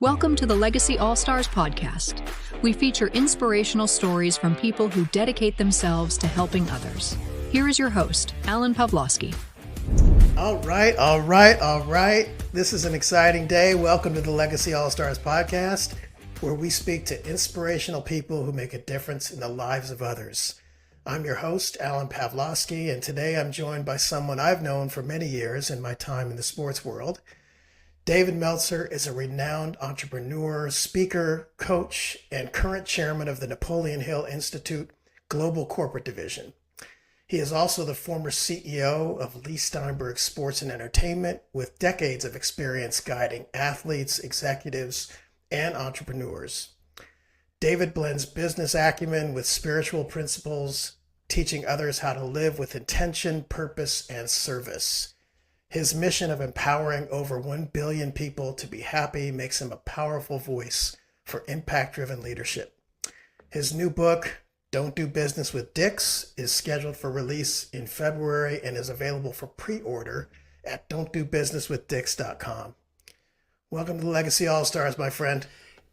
Welcome to the Legacy All-Stars podcast. We feature inspirational stories from people who dedicate themselves to helping others. Here is your host, Alan Pavlosky. All right. This is an exciting day. Welcome to the Legacy All-Stars podcast, where we speak to inspirational people who make a difference in the lives of others. I'm your host, Alan Pavlosky, and today I'm joined by someone I've known for many years in my time in the sports world. David Meltzer is a renowned entrepreneur, speaker, coach, and current chairman of the Napoleon Hill Institute Global Corporate Division. He is also the former CEO of Lee Steinberg Sports and Entertainment, with decades of experience guiding athletes, executives, and entrepreneurs. David blends business acumen with spiritual principles, teaching others how to live with intention, purpose, and service. His mission of empowering over 1 billion people to be happy makes him a powerful voice for impact-driven leadership. His new book, Don't Do Business with Dicks, is scheduled for release in February and is available for pre-order at don'tdobusinesswithdicks.com. Welcome to the Legacy All-Stars, my friend.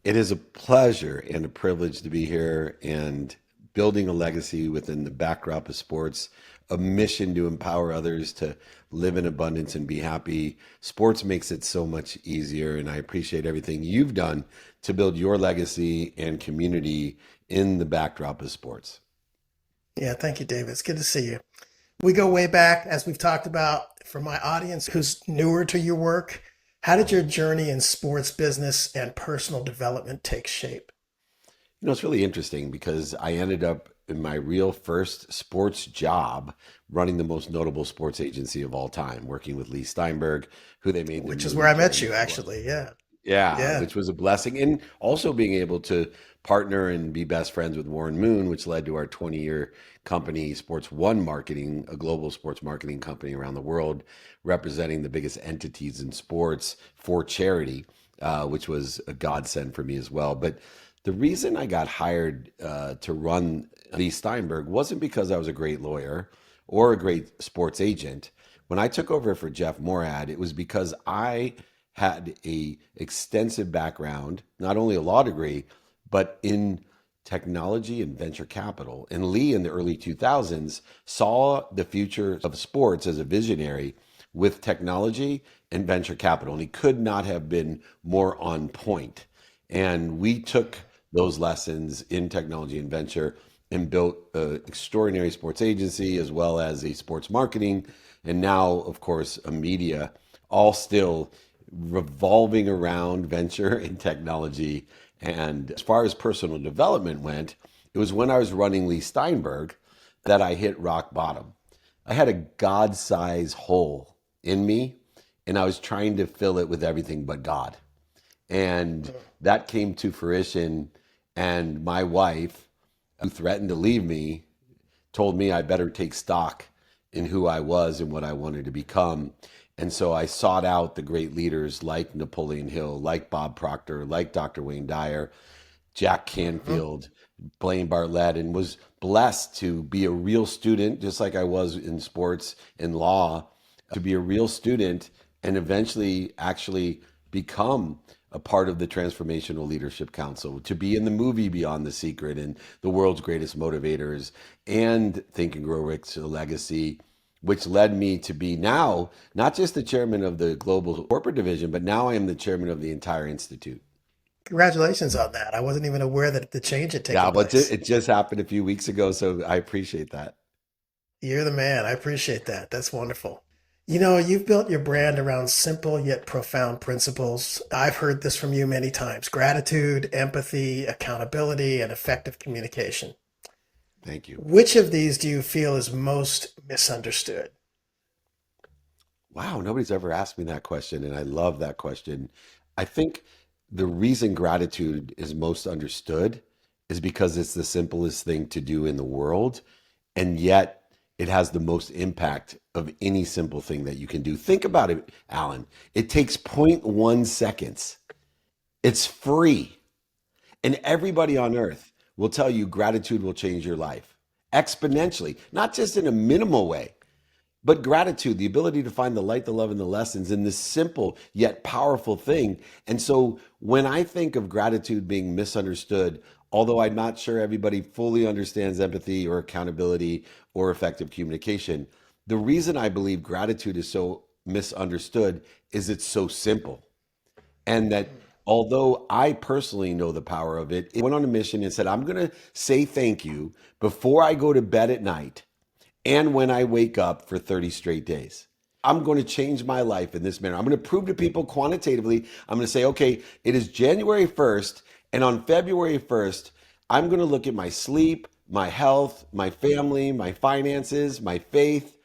It is a pleasure and a privilege to be here and building a legacy within the backdrop of sports, a mission to empower others to live in abundance and be happy. Sports makes it so much easier, and I appreciate everything you've done to build your legacy and community in the backdrop of sports. Yeah, thank you, David. It's good to see you. We go way back, as we've talked about. For my audience who's newer to your work, how did your journey in sports business and personal development take shape? You know, it's really interesting because I ended up in my real first sports job running the most notable sports agency of all time, working with Lee Steinberg, who they made. Which is where I met you, actually. Yeah. Which was a blessing. And also being able to partner and be best friends with Warren Moon, which led to our 20-year company, Sports One Marketing, a global sports marketing company around the world, representing the biggest entities in sports for charity, which was a godsend for me as well. But the reason I got hired to run Lee Steinberg wasn't because I was a great lawyer or a great sports agent. When I took over for Jeff Morad, it was because I had a extensive background, not only a law degree, but in technology and venture capital. And Lee in the early 2000s saw the future of sports as a visionary with technology and venture capital. And he could not have been more on point. And we took those lessons in technology and venture and built an extraordinary sports agency as well as a sports marketing. And now, of course, a media, all still revolving around venture and technology. And as far as personal development went, it was when I was running Lee Steinberg that I hit rock bottom. I had a God-sized hole in me, and I was trying to fill it with everything but God. And that came to fruition. And my wife, who threatened to leave me, told me I better take stock in who I was and what I wanted to become. And so I sought out the great leaders like Napoleon Hill, like Bob Proctor, like Dr. Wayne Dyer, Jack Canfield, Blaine Bartlett, and was blessed to be a real student, just like I was in sports and law, to be a real student and eventually actually become a part of the Transformational Leadership Council, to be in the movie Beyond the Secret and The World's Greatest Motivators and Think and Grow Rich, a legacy, which led me to be now not just the chairman of the global corporate division, but now I am the chairman of the entire institute. Congratulations on that. I wasn't even aware that the change had taken But place. it just happened a few weeks ago, so I appreciate that. You're the man. I appreciate that. That's wonderful. You know, you've built your brand around simple yet profound principles. I've heard this from you many times: gratitude, empathy, accountability, and effective communication. Thank you. Which of these do you feel is most misunderstood? Wow, nobody's ever asked me that question, and I love that question. I think the reason gratitude is most understood is because it's the simplest thing to do in the world, and yet it has the most impact of any simple thing that you can do. Think about it, Alan. It takes 0.1 seconds. It's free. And everybody on earth will tell you gratitude will change your life exponentially, not just in a minimal way. But gratitude, the ability to find the light, the love, and the lessons in this simple yet powerful thing. And so when I think of gratitude being misunderstood, although I'm not sure everybody fully understands empathy or accountability or effective communication, the reason I believe gratitude is so misunderstood is it's so simple. And that although I personally know the power of it, I went on a mission and said, I'm going to say thank you before I go to bed at night and when I wake up for 30 straight days. I'm going to change my life in this manner. I'm going to prove to people quantitatively. I'm going to say, okay, it is January 1st, and on February 1st, I'm going to look at my sleep, my health, my family, my finances, my faith,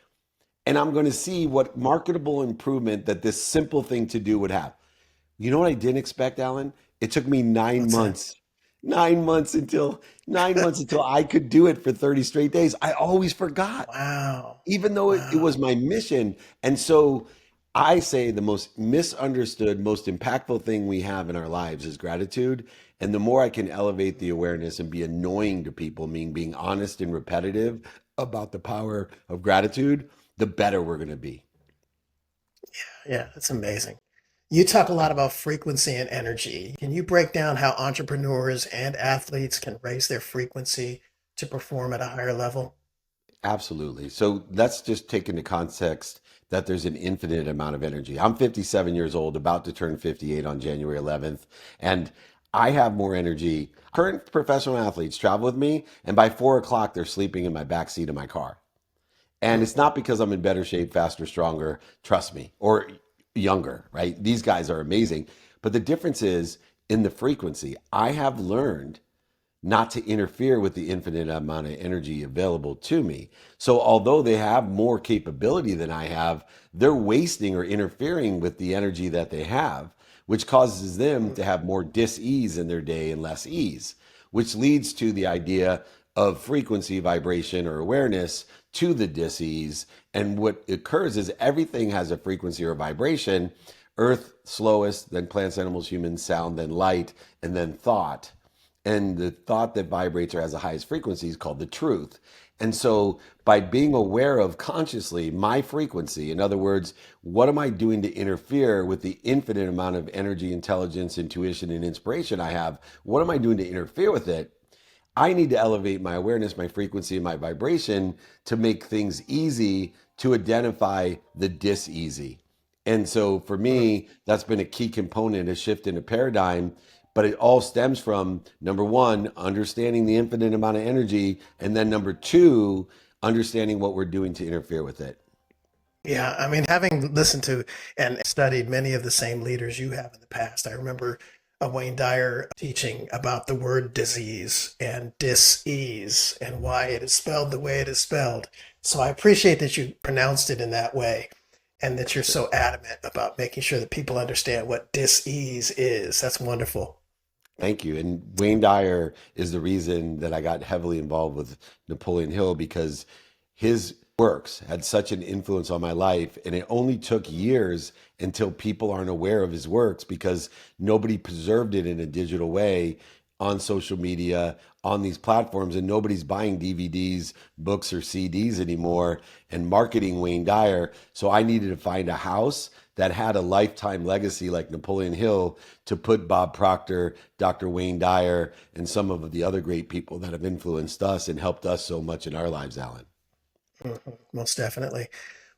and I'm going to see what marketable improvement that this simple thing to do would have. You know what I didn't expect, Alan? It took me nine What's that? months, 9 months until I could do it for 30 straight days. I always forgot, Wow. even though it Wow. was my mission. And so I say the most misunderstood, most impactful thing we have in our lives is gratitude. And the more I can elevate the awareness and be annoying to people, meaning being honest and repetitive about the power of gratitude, the better we're going to be. Yeah, that's amazing. You talk a lot about frequency and energy. Can you break down how entrepreneurs and athletes can raise their frequency to perform at a higher level? Absolutely. So let's just take into context that there's an infinite amount of energy. I'm 57 years old, about to turn 58 on January 11th, and I have more energy. Current professional athletes travel with me, and by 4 o'clock, they're sleeping in my back seat of my car. And it's not because I'm in better shape, faster, stronger, trust me, or younger, right? These guys are amazing. But the difference is in the frequency. I have learned not to interfere with the infinite amount of energy available to me. So, although they have more capability than I have, they're wasting or interfering with the energy that they have, which causes them to have more dis-ease in their day and less ease, which leads to the idea of frequency, vibration, or awareness to the dis-ease. And what occurs is everything has a frequency or vibration. Earth slowest, then plants, animals, humans, sound, then light, and then thought. And the thought that vibrates or has the highest frequency is called the truth. And so by being aware of consciously my frequency, in other words, what am I doing to interfere with the infinite amount of energy, intelligence, intuition, and inspiration I have? What am I doing to interfere with it? I need to elevate my awareness, my frequency, and my vibration to make things easy to identify the dis-easy. And so for me, that's been a key component, a shift in a paradigm. But it all stems from number one, understanding the infinite amount of energy. And then number two, understanding what we're doing to interfere with it. Yeah, I mean, having listened to and studied many of the same leaders you have in the past, I remember Wayne Dyer teaching about the word disease and dis-ease and why it is spelled the way it is spelled. So I appreciate that you pronounced it in that way and that you're so adamant about making sure that people understand what dis-ease is. That's wonderful. Thank you. And Wayne Dyer is the reason that I got heavily involved with Napoleon Hill because his works had such an influence on my life. And it only took years until people aren't aware of his works because nobody preserved it in a digital way on social media, on these platforms, and nobody's buying DVDs, books, or CDs anymore and marketing Wayne Dyer. So I needed to find a house that had a lifetime legacy like Napoleon Hill to put Bob Proctor, Dr. Wayne Dyer, and some of the other great people that have influenced us and helped us so much in our lives, Alan. Mhm, most definitely.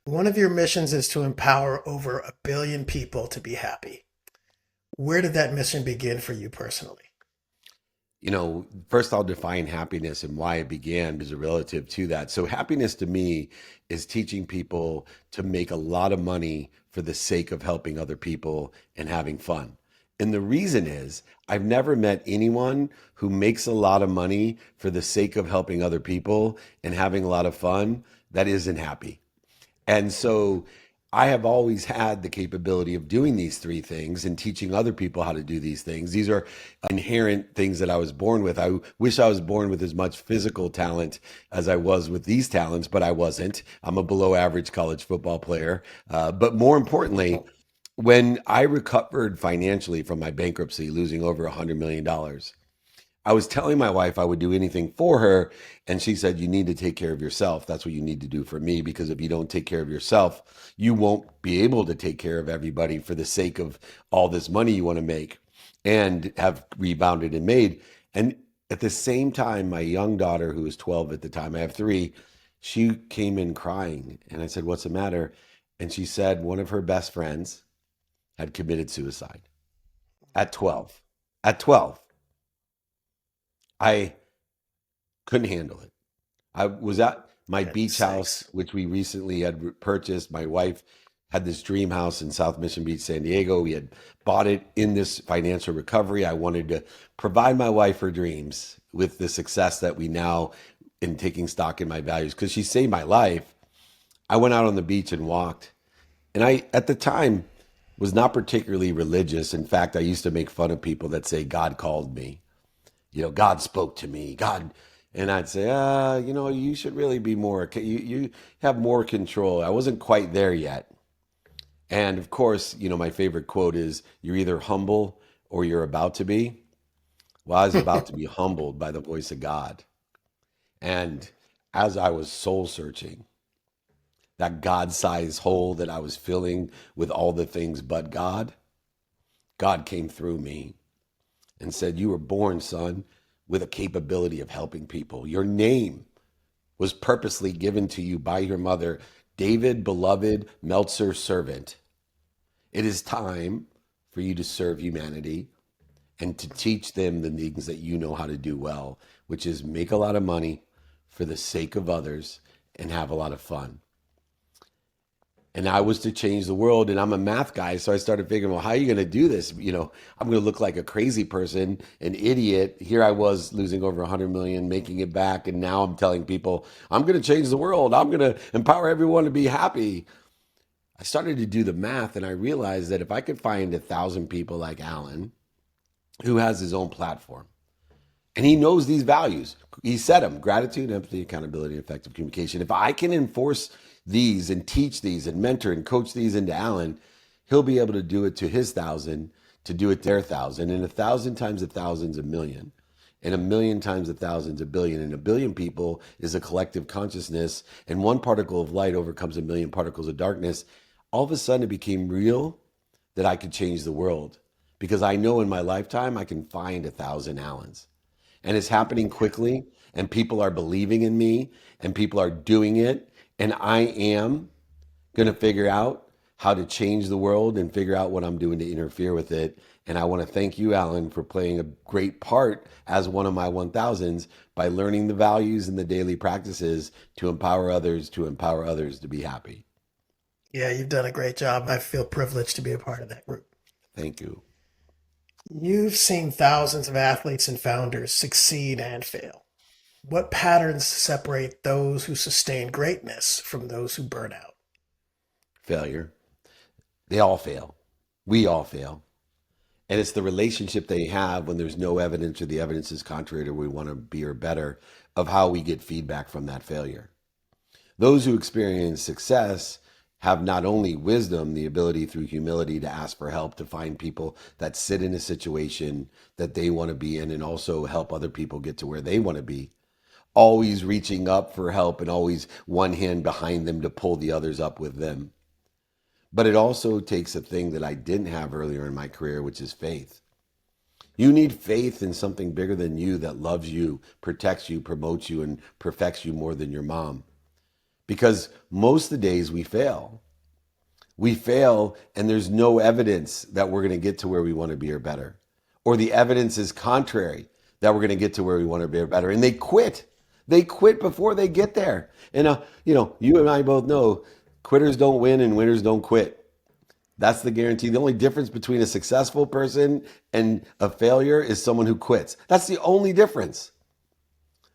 One of your missions is to empower over 1 billion people to be happy. Where did that mission begin for you personally? First I'll define happiness and why it began because relative to that. So happiness to me is teaching people to make a lot of money for the sake of helping other people and having fun. And the reason is I've never met anyone who makes a lot of money for the sake of helping other people and having a lot of fun that isn't happy. And so I have always had the capability of doing these three things and teaching other people how to do these things. These are inherent things that I was born with. I wish I was born with as much physical talent as I was with these talents, but I wasn't. I'm a below average college football player. But more importantly, when I recovered financially from my bankruptcy, losing over $100 million, I was telling my wife I would do anything for her, and she said, "You need to take care of yourself. That's what you need to do for me, because if you don't take care of yourself, you won't be able to take care of everybody for the sake of all this money you want to make and have rebounded and made." And at the same time, my young daughter, who was 12 at the time, I have three, she came in crying. And I said, "What's the matter?" And she said one of her best friends had committed suicide at 12. At 12. I couldn't handle it. I was at my beach house, which we recently had purchased. My wife had this dream house in South Mission Beach, San Diego. We had bought it in this financial recovery. I wanted to provide my wife her dreams with the success that we now, in taking stock in my values, because she saved my life. I went out on the beach and walked. And I, at the time, was not particularly religious. In fact, I used to make fun of people that say God called me. God spoke to me. God. And I'd say, you should really be more, you have more control. I wasn't quite there yet. And of course, my favorite quote is, "You're either humble or you're about to be." Well, I was about to be humbled by the voice of God. And as I was soul searching, that God-sized hole that I was filling with all the things but God, God came through me and said, "You were born, son, with a capability of helping people. Your name was purposely given to you by your mother, David, beloved Meltzer, servant. It is time for you to serve humanity and to teach them the things that you know how to do well, which is make a lot of money for the sake of others and have a lot of fun." And I was to change the world, and I'm a math guy, so I started figuring, well, how are you going to do this? I'm going to look like a crazy person, an idiot. Here I was losing over 100 million, making it back, and now I'm telling people, I'm going to change the world. I'm going to empower everyone to be happy. I started to do the math, and I realized that if I could find 1,000 people like Alan, who has his own platform, and he knows these values. He said them: gratitude, empathy, accountability, effective communication. If I can enforce these and teach these and mentor and coach these into Alan, he'll be able to do it to his 1,000, to do it to their 1,000. And 1,000 times 1,000 is a million. And 1,000,000 times 1,000 is a billion. And 1,000,000,000 people is a collective consciousness. And one particle of light overcomes 1,000,000 particles of darkness. All of a sudden it became real that I could change the world, because I know in my lifetime I can find 1,000 Allens. And it's happening quickly, and people are believing in me, and people are doing it. And I am going to figure out how to change the world and figure out what I'm doing to interfere with it. And I want to thank you, Alan, for playing a great part as one of my 1,000s by learning the values and the daily practices to empower others to be happy. Yeah, you've done a great job. I feel privileged to be a part of that group. Thank you. You've seen thousands of athletes and founders succeed and fail. What patterns separate those who sustain greatness from those who burn out? Failure. They all fail. We all fail. And it's the relationship they have when there's no evidence, or the evidence is contrary to where we want to be or better, of how we get feedback from that failure. Those who experience success have not only wisdom, the ability through humility to ask for help, to find people that sit in a situation that they want to be in, and also help other people get to where they want to be. Always reaching up for help, and always one hand behind them to pull the others up with them. But it also takes a thing that I didn't have earlier in my career, which is faith. You need faith in something bigger than you, that loves you, protects you, promotes you, and perfects you more than your mom. Because most of the days we fail. We fail, and there's no evidence that we're going to get to where we want to be or better. Or the evidence is contrary that we're going to get to where we want to be or better. And they quit. They quit before they get there. And, you and I both know quitters don't win and winners don't quit. That's the guarantee. The only difference between a successful person and a failure is someone who quits. That's the only difference.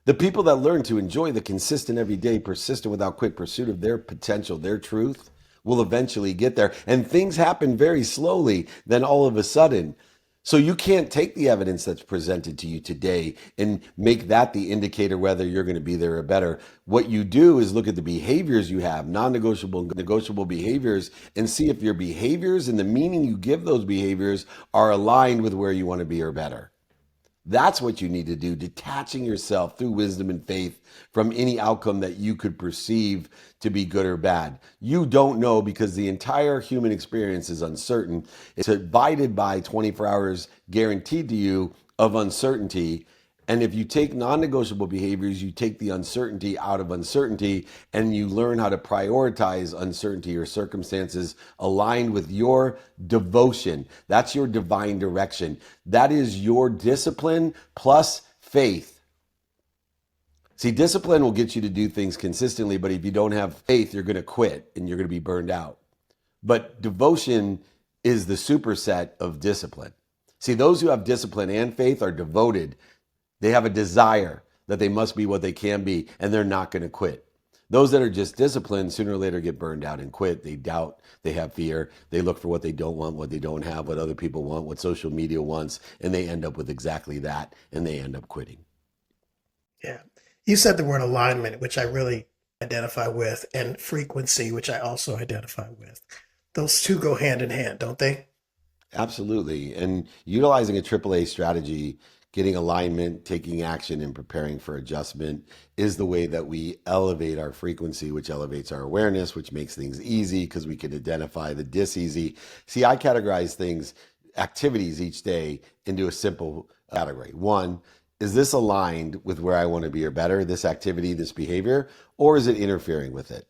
The people that learn to enjoy the consistent, everyday, persistent, without quit pursuit of their potential, their truth, will eventually get there. And things happen very slowly, then all of a sudden. So you can't take the evidence that's presented to you today and make that the indicator whether you're going to be there or better. What you do is look at the behaviors you have, non-negotiable and negotiable behaviors, and see if your behaviors and the meaning you give those behaviors are aligned with where you want to be or better. That's what you need to do, detaching yourself through wisdom and faith from any outcome that you could perceive to be good or bad. You don't know because the entire human experience is uncertain. It's divided by 24 hours guaranteed to you of uncertainty. And if you take non-negotiable behaviors, you take the uncertainty out of uncertainty and you learn how to prioritize uncertainty or circumstances aligned with your devotion. That's your divine direction. That is your discipline plus faith. See, discipline will get you to do things consistently, but if you don't have faith, you're going to quit and you're going to be burned out. But devotion is the superset of discipline. See, those who have discipline and faith are devoted. They have a desire that they must be what they can be, and they're not going to quit. Those that are just disciplined sooner or later get burned out and quit. They doubt, they have fear, they look for what they don't want, what they don't have, what other people want, what social media wants, and they end up with exactly that, and they end up quitting. Yeah. You said the word alignment, which I really identify with, and frequency, which I also identify with. Those two go hand in hand, don't they? Absolutely. And utilizing a AAA strategy, getting alignment, taking action, and preparing for adjustment is the way that we elevate our frequency, which elevates our awareness, which makes things easy because we can identify the dis-easy. See, I categorize things, activities each day into a simple category. One, is this aligned with where I want to be or better, this activity, this behavior, or is it interfering with it?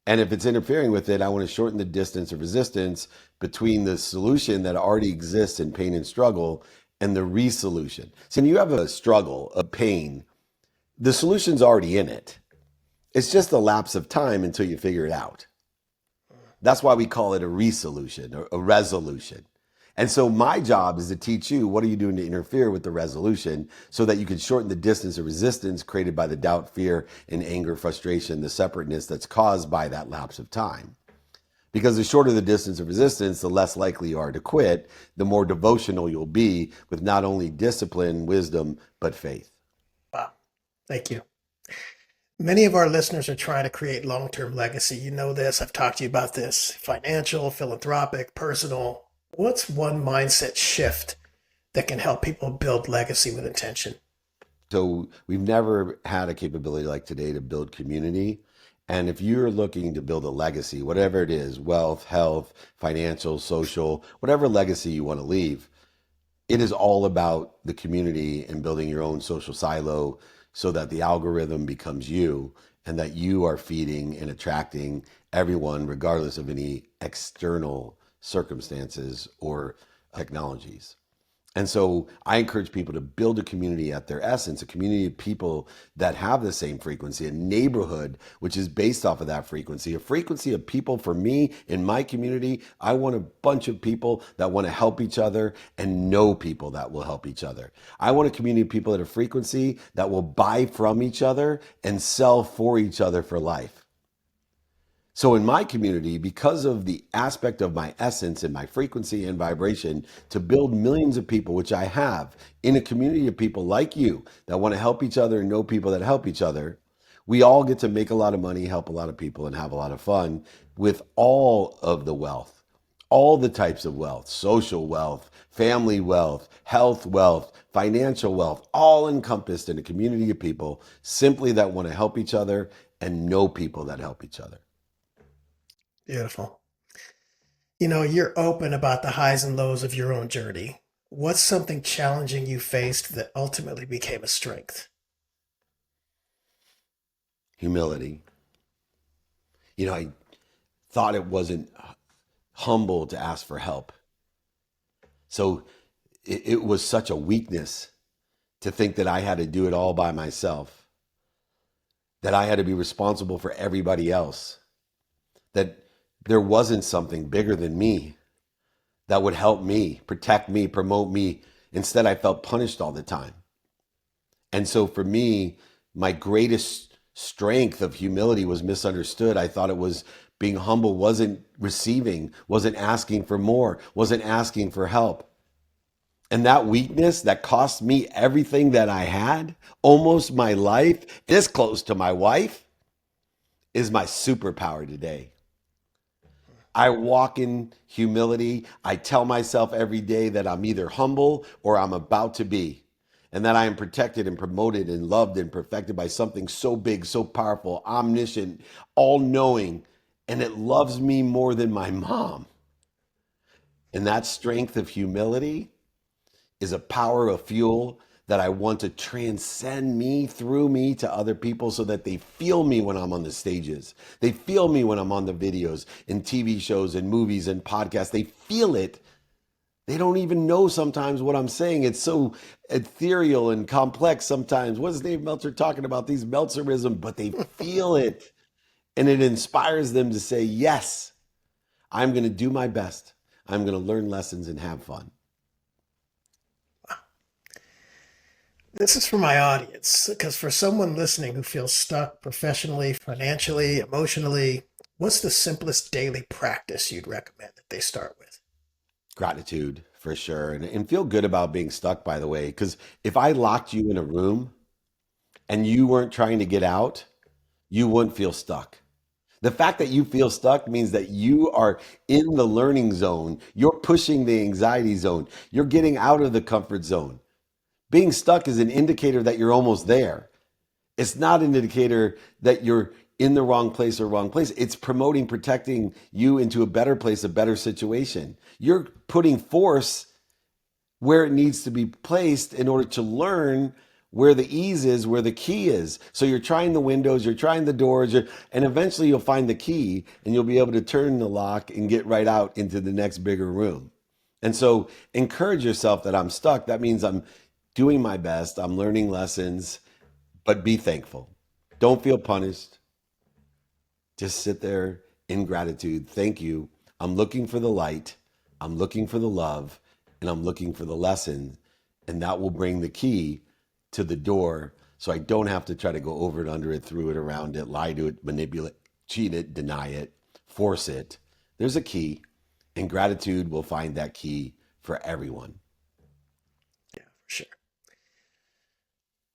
And if it's interfering with it, I want to shorten the distance of resistance between the solution that already exists in pain and struggle and the resolution. So when you have a struggle, a pain, the solution's already in it. It's just a lapse of time until you figure it out. That's why we call it a resolution or a resolution. And so my job is to teach you what are you doing to interfere with the resolution so that you can shorten the distance of resistance created by the doubt, fear, and anger, frustration, the separateness that's caused by that lapse of time. Because the shorter the distance of resistance, the less likely you are to quit, the more devotional you'll be with not only discipline, wisdom, but faith. Wow. Thank you. Many of our listeners are trying to create long-term legacy. You know this. I've talked to you about this. Financial, philanthropic, personal. What's one mindset shift that can help people build legacy with intention? So we've never had a capability like today to build community. And if you're looking to build a legacy, whatever it is, wealth, health, financial, social, whatever legacy you want to leave, it is all about the community and building your own social silo so that the algorithm becomes you and that you are feeding and attracting everyone regardless of any external circumstances or technologies. And so I encourage people to build a community at their essence, a community of people that have the same frequency, a neighborhood which is based off of that frequency, a frequency of people. For me, in my community, I want a bunch of people that want to help each other and know people that will help each other. I want a community of people at a frequency that will buy from each other and sell for each other for life. So in my community, because of the aspect of my essence and my frequency and vibration to build millions of people, which I have in a community of people like you that want to help each other and know people that help each other, we all get to make a lot of money, help a lot of people, and have a lot of fun with all of the wealth, all the types of wealth, social wealth, family wealth, health wealth, financial wealth, all encompassed in a community of people simply that want to help each other and know people that help each other. Beautiful. You know, you're open about the highs and lows of your own journey. What's something challenging you faced that ultimately became a strength? Humility. I thought it wasn't humble to ask for help. So it was such a weakness to think that I had to do it all by myself, that I had to be responsible for everybody else, that there wasn't something bigger than me that would help me, protect me, promote me. Instead, I felt punished all the time. And so for me, my greatest strength of humility was misunderstood. I thought it was being humble, wasn't receiving, wasn't asking for more, wasn't asking for help. And that weakness that cost me everything that I had, almost my life, this close to my wife, is my superpower today. I walk in humility. I tell myself every day that I'm either humble or I'm about to be. and that I am protected and promoted and loved and perfected by something so big, so powerful, omniscient, all knowing, and it loves me more than my mom. And that strength of humility is a power of fuel that I want to transcend me through me to other people so that they feel me when I'm on the stages. They feel me when I'm on the videos and TV shows and movies and podcasts. They feel it. They don't even know sometimes what I'm saying. It's so ethereal and complex sometimes. What is David Meltzer talking about? These Meltzerism, but they feel it. And it inspires them to say, yes, I'm going to do my best. I'm going to learn lessons and have fun. This is for my audience, because for someone listening who feels stuck professionally, financially, emotionally, what's the simplest daily practice you'd recommend that they start with? Gratitude for sure. And feel good about being stuck, by the way, because if I locked you in a room and you weren't trying to get out, you wouldn't feel stuck. The fact that you feel stuck means that you are in the learning zone. You're pushing the anxiety zone. You're getting out of the comfort zone. Being stuck is an indicator that you're almost there. It's not an indicator that you're in the wrong place or wrong place. It's promoting, protecting you into a better place, a better situation. You're putting force where it needs to be placed in order to learn where the ease is, where the key is. So you're trying the windows, you're trying the doors, and eventually you'll find the key and you'll be able to turn the lock and get right out into the next bigger room. And so encourage yourself that I'm stuck. That means I'm doing my best. I'm learning lessons, but be thankful. Don't feel punished. Just sit there in gratitude. Thank you. I'm looking for the light. I'm looking for the love, and I'm looking for the lesson. And that will bring the key to the door so I don't have to try to go over it, under it, through it, around it, lie to it, manipulate, cheat it, deny it, force it. There's a key, and gratitude will find that key for everyone. Yeah, for sure.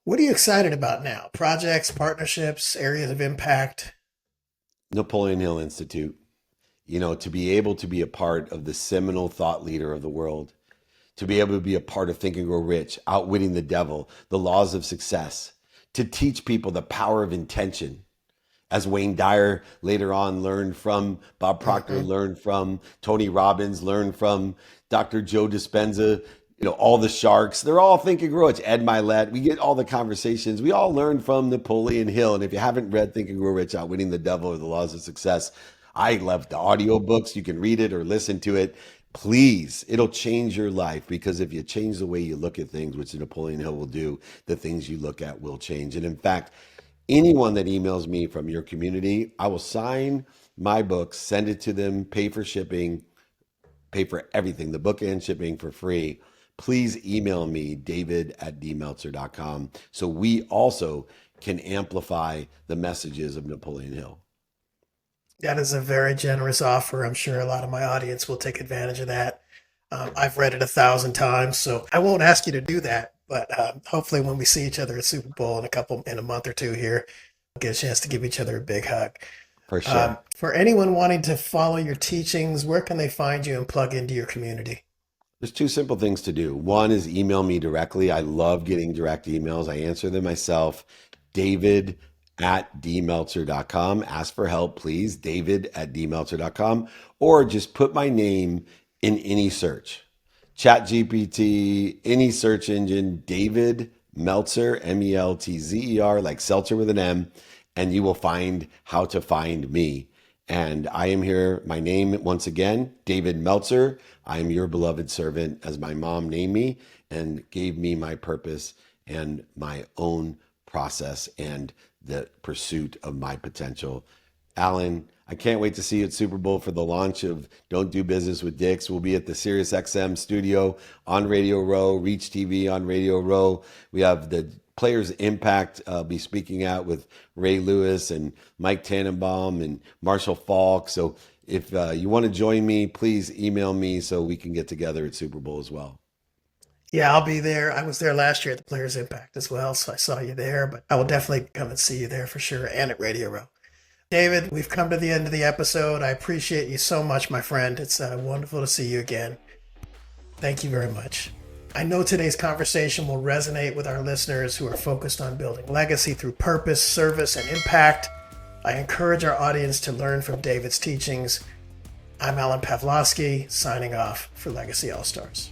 What are you excited about now? Projects, partnerships, areas of impact? Napoleon Hill Institute, to be able to be a part of the seminal thought leader of the world, to be able to be a part of Think and Grow Rich, Outwitting the Devil, The Laws of Success, to teach people the power of intention. As Wayne Dyer later on learned from, Bob Proctor learned from, Tony Robbins learned from, Dr. Joe Dispenza, all the sharks, they're all Think and Grow Rich. Ed Milet, we get all the conversations. We all learn from Napoleon Hill. And if you haven't read Think and Grow Rich, Outwitting the Devil, or The Laws of Success, I love the audiobooks. You can read it or listen to it. Please, it'll change your life, because if you change the way you look at things, which Napoleon Hill will do, the things you look at will change. And in fact, anyone that emails me from your community, I will sign my book, send it to them, pay for shipping, pay for everything, the book and shipping for free. Please email me, david@dmeltzer.com, so we also can amplify the messages of Napoleon Hill. That is a very generous offer. I'm sure a lot of my audience will take advantage of that. I've read it 1,000 times, so I won't ask you to do that. But hopefully, when we see each other at Super Bowl in a month or two here, we'll get a chance to give each other a big hug. For sure. For anyone wanting to follow your teachings, where can they find you and plug into your community? There's two simple things to do. One is email me directly. I love getting direct emails. I answer them myself. David@dmeltzer.com. Ask for help, please. David@dmeltzer.com. Or just put my name in any search. ChatGPT, any search engine, David Meltzer, Meltzer, like seltzer with an M, and you will find how to find me. And I am here. My name, once again, David Meltzer. I am your beloved servant, as my mom named me and gave me my purpose and my own process and the pursuit of my potential. Alan, I can't wait to see you at Super Bowl for the launch of Don't Do Business with Dicks. We'll be at the SiriusXM studio on Radio Row, Reach TV on Radio Row. We have the Players Impact be speaking out with Ray Lewis and Mike Tannenbaum and Marshall Falk. So if you want to join me, please email me so we can get together at Super Bowl as well. Yeah, I'll be there. I was there last year at the Players Impact as well, so I saw you there, but I will definitely come and see you there for sure, and at Radio Row. David, we've come to the end of the episode. I appreciate you so much, my friend. It's wonderful to see you again. Thank you very much. I know today's conversation will resonate with our listeners who are focused on building legacy through purpose, service, and impact. I encourage our audience to learn from David's teachings. I'm Alan Pavlosky, signing off for Legacy All-Stars.